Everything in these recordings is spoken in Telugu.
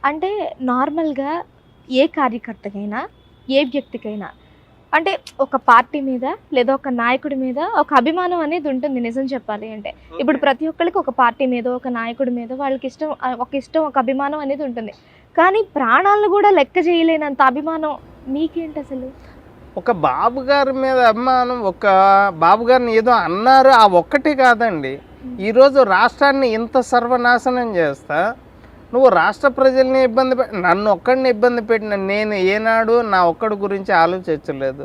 అంటే నార్మల్‌గా ఏ కార్యకర్తకైనా, ఏ వ్యక్తికైనా అంటే ఒక పార్టీ మీద లేదా ఒక నాయకుడి మీద ఒక అభిమానం అనేది ఉంటుంది నిజం చెప్పాలి అంటే. ఇప్పుడు ఓకే. ప్రతి ఒక్కళ్ళకి ఒక పార్టీ మీదో, ఒక నాయకుడి మీదో వాళ్ళకిష్టం ఒక ఇష్టం, ఒక అభిమానం అనేది ఉంటుంది. కానీ ప్రాణాలను గూడా లెక్క చేయలేనంత అభిమానం మీకేంటసలు? ఒక బాబు గారి మీద అభిమానం, ఒక బాబు గారిని ఏదో అన్నారు ఆ ఒక్కటి కాదండి. హ్మ్. ఈరోజు రాష్ట్రాన్ని ఇంత సర్వనాశనం చేస్తా, నువ్వు రాష్ట్ర ప్రజల్ని ఇబ్బంది నన్ను ఒక్కడిని ఇబ్బంది పెట్టిన నేను ఏనాడు నా ఒక్కడి గురించి ఆలోచించలేదు.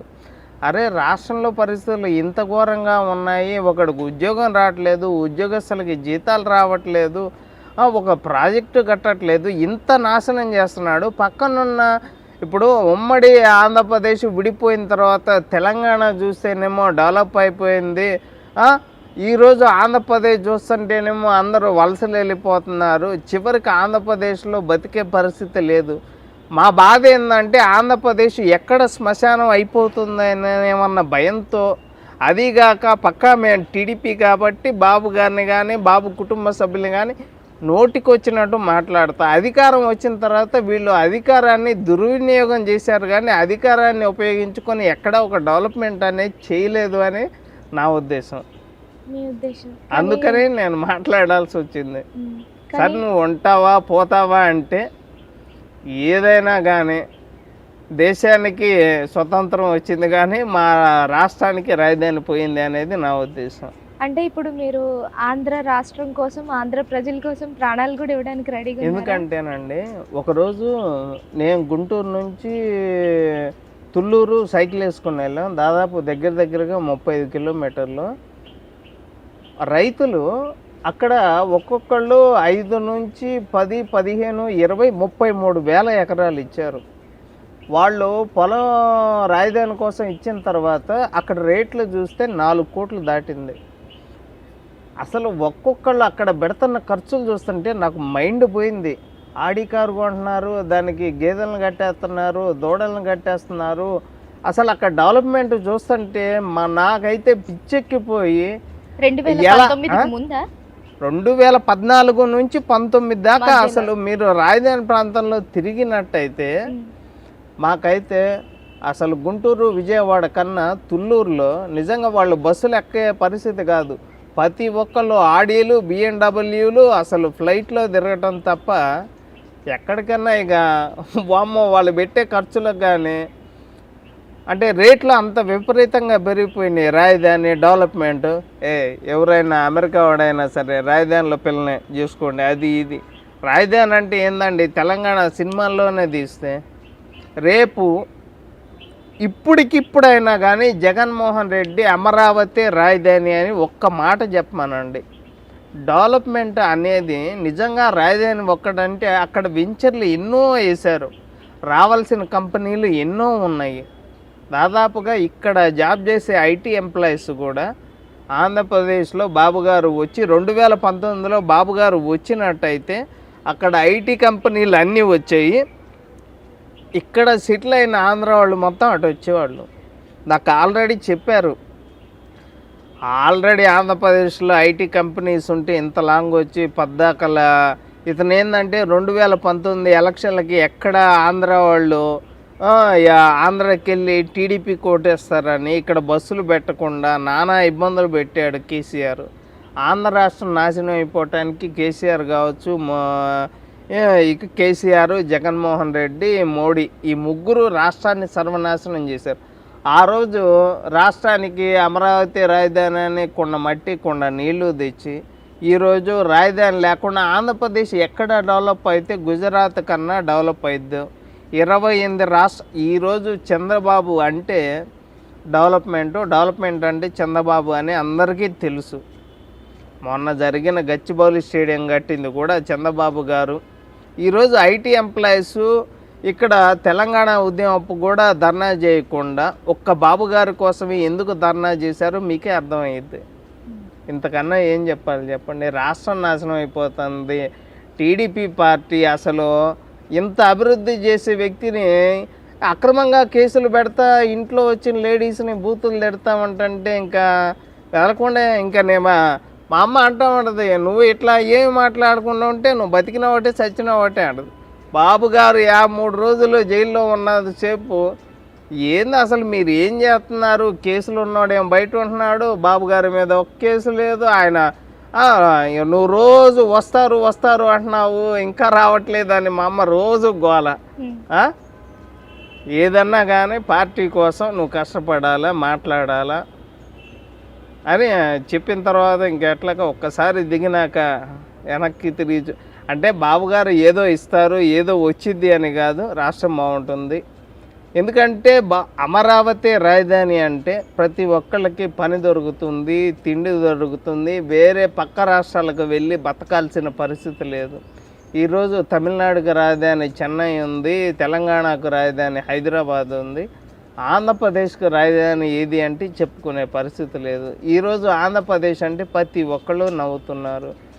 అరే రాష్ట్రంలో పరిస్థితులు ఇంత ఘోరంగా ఉన్నాయి, ఒకడికి ఉద్యోగం రావట్లేదు, ఉద్యోగస్తులకి జీతాలు రావట్లేదు, ఒక ప్రాజెక్టు కట్టట్లేదు, ఇంత నాశనం చేస్తున్నాడు. పక్కనున్న ఇప్పుడు ఉమ్మడి ఆంధ్రప్రదేశ్ విడిపోయిన తర్వాత తెలంగాణ చూస్తేనేమో డెవలప్ అయిపోయింది. ఈరోజు ఆంధ్రప్రదేశ్ చూస్తుంటేనేమో అందరూ వలసలు వెళ్ళిపోతున్నారు. చివరికి ఆంధ్రప్రదేశ్లో బతికే పరిస్థితి లేదు. మా బాధ ఏంటంటే ఆంధ్రప్రదేశ్ ఎక్కడ శ్మశానం అయిపోతుందని ఏమన్న భయంతో, అదీగాక పక్కా మేము టీడీపీ కాబట్టి బాబు గారిని కానీ బాబు కుటుంబ సభ్యులు కానీ నోటికొచ్చినట్టు మాట్లాడతా. అధికారం వచ్చిన తర్వాత వీళ్ళు అధికారాన్ని దుర్వినియోగం చేశారు కానీ అధికారాన్ని ఉపయోగించుకొని ఎక్కడ ఒక డెవలప్మెంట్ అనేది చేయలేదు అని నా ఉద్దేశం. మీ ఉద్దేశం. అందుకనే నేను మాట్లాడాల్సి వచ్చింది. కానీ సరే నువ్వు ఉంటావా పోతావా అంటే ఏదైనా కానీ దేశానికి స్వతంత్రం వచ్చింది కానీ మా రాష్ట్రానికి రాజధాని పోయింది అనేది నా ఉద్దేశం. అంటే ఇప్పుడు మీరు ఆంధ్ర రాష్ట్రం కోసం, ఆంధ్ర ప్రజల కోసం ప్రాణాలు కూడా ఇవ్వడానికి రెడీగా ఉన్నారా? ఎందుకంటేనండి ఒకరోజు నేను గుంటూరు నుంచి తుళ్ళూరు సైకిల్ వేసుకుని వెళ్ళాం. దాదాపు దగ్గరగా 35 కిలోమీటర్లు. రైతులు అక్కడ ఒక్కొక్కళ్ళు 5 నుంచి 10, 15, 20, 33 వేల ఎకరాలు ఇచ్చారు. వాళ్ళు పొలం రాజధాని కోసం ఇచ్చిన తర్వాత అక్కడ రేట్లు చూస్తే 4 కోట్లు దాటింది. అసలు ఒక్కొక్కళ్ళు అక్కడ పెడుతున్న ఖర్చులు చూస్తుంటే నాకు మైండ్ పోయింది. ఆడి కారు కొంటున్నారు, దానికి గేదెలను కట్టేస్తున్నారు, దూడలను కట్టేస్తున్నారు. అసలు అక్కడ డెవలప్మెంట్ చూస్తుంటే నాకైతే పిచ్చెక్కిపోయి 2019కి ముందా? 2014 నుంచి 19 దాకా అసలు మీరు రాజధాని ప్రాంతంలో తిరిగినట్టయితే మాకైతే అసలు గుంటూరు విజయవాడ కన్నా తుళ్ళూరులో నిజంగా వాళ్ళు బస్సులు ఎక్కే పరిస్థితి కాదు. ప్రతి ఒక్కళ్ళు ఆడీలు బిఎండబ్ల్యూలు అసలు ఫ్లైట్లో తిరగటం తప్ప ఎక్కడికన్నా ఇక వామ్మో వాళ్ళు పెట్టే ఖర్చులకు కానీ అంటే రేట్లు అంత విపరీతంగా పెరిగిపోయినాయి. రాజధాని డెవలప్మెంట్ ఎవరైనా అమెరికా వాడైనా సరే రాజధానిలో పిల్లని చూసుకోండి, అది ఇది. రాజధాని అంటే ఏందండి, తెలంగాణ సినిమాల్లోనే తీస్తే రేపు ఇప్పటికిప్పుడైనా కానీ జగన్మోహన్ రెడ్డి అమరావతి రాజధాని అని ఒక్క మాట చెప్పమనండి. డెవలప్మెంట్ అనేది నిజంగా రాజధాని ఒక్కడంటే అక్కడ వెంచర్లు ఎన్నో వేశారు, రావాల్సిన కంపెనీలు ఎన్నో ఉన్నాయి. దాదాపుగా ఇక్కడ జాబ్ చేసే ఐటీ ఎంప్లాయీస్ కూడా ఆంధ్రప్రదేశ్లో బాబుగారు వచ్చి 2019లో బాబుగారు వచ్చినట్టయితే అక్కడ ఐటీ కంపెనీలు అన్నీ వచ్చాయి. ఇక్కడ సెటిల్ అయిన ఆంధ్ర వాళ్ళు మొత్తం అటు వచ్చేవాళ్ళు. నాకు ఆల్రెడీ చెప్పారు, ఆల్రెడీ ఆంధ్రప్రదేశ్లో ఐటీ కంపెనీస్ ఉంటే ఇంత లాంగ్ వచ్చి పద్దాకల ఇతను ఏంటంటే 2019 ఎలక్షన్లకి ఎక్కడ ఆంధ్ర వాళ్ళు ఆంధ్రాకి వెళ్ళి టీడీపీ కోటేస్తారని ఇక్కడ బస్సులు పెట్టకుండా నానా ఇబ్బందులు పెట్టాడు కేసీఆర్. ఆంధ్ర రాష్ట్రం నాశనం అయిపోవటానికి కేసీఆర్ కావచ్చు, ఇక కేసీఆర్, జగన్మోహన్ రెడ్డి, మోడీ ఈ ముగ్గురు రాష్ట్రాన్ని సర్వనాశనం చేశారు. ఆ రోజు రాష్ట్రానికి అమరావతి రాజధాని అని కొండ మట్టి కొండ నీళ్లు తెచ్చి ఈరోజు రాజధాని లేకుండా ఆంధ్రప్రదేశ్ ఎక్కడ డెవలప్ అయితే గుజరాత్ కన్నా డెవలప్ అయిద్దు. 28 రాష్ట్ర ఈరోజు చంద్రబాబు అంటే డెవలప్మెంట్ అంటే చంద్రబాబు అని అందరికీ తెలుసు. మొన్న జరిగిన గచ్చిబౌలి స్టేడియం కట్టింది కూడా చంద్రబాబు గారు. ఈరోజు ఐటీ ఎంప్లాయీస్ ఇక్కడ తెలంగాణ ఉద్యమపు కూడా ధర్నా చేయకుండా ఒక్క బాబు గారి కోసమే ఎందుకు ధర్నా చేశారో మీకే అర్థమయ్యిద్ది. ఇంతకన్నా ఏం చెప్పాలి చెప్పండి. రాష్ట్రం నాశనం అయిపోతుంది. టీడీపీ పార్టీ అసలు ఇంత అభివృద్ధి చేసే వ్యక్తిని అక్రమంగా కేసులు పెడతా, ఇంట్లో వచ్చిన లేడీస్ని బూతులు తిడతామంటే ఇంకా వెళ్ళకుండా ఇంకా మా అమ్మ అంటా ఉంటుంది, నువ్వు ఇట్లా ఏమి మాట్లాడకుండా ఉంటే నువ్వు బతికిన ఒకటే చచ్చిన ఒకటే అంటది. బాబు గారు 3 రోజులు జైల్లో ఉన్నంతసేపు ఏంది అసలు మీరు ఏం చేస్తున్నారు? కేసులు ఉన్నాడేమో బయట ఉంటున్నాడు, బాబు గారి మీద ఒక కేసు లేదు. ఆయన నువ్వు రోజు వస్తారు అంటున్నావు, ఇంకా రావట్లేదు అని మా అమ్మ రోజు గోల. ఆ? ఏదన్నా కానీ పార్టీ కోసం నువ్వు కష్టపడాలా, మాట్లాడాలా అని చెప్పిన తర్వాత ఇంకెట్లాగా ఒక్కసారి దిగినాక వెనక్కి తిరిగి అంటే బాబుగారు ఏదో ఇస్తారు, ఏదో వచ్చింది అని కాదు, రాష్ట్రం బాగుంటుంది. ఎందుకంటే అమరావతి రాజధాని అంటే ప్రతి ఒక్కళ్ళకి పని దొరుకుతుంది, తిండి దొరుకుతుంది, వేరే పక్క రాష్ట్రాలకు వెళ్ళి బతకాల్సిన పరిస్థితి లేదు. ఈరోజు తమిళనాడుకు రాజధాని చెన్నై ఉంది, తెలంగాణకు రాజధాని హైదరాబాద్ ఉంది, ఆంధ్రప్రదేశ్కు రాజధాని ఏది అంటే చెప్పుకునే పరిస్థితి లేదు. ఈరోజు ఆంధ్రప్రదేశ్ అంటే ప్రతి ఒక్కళ్ళు నవ్వుతున్నారు.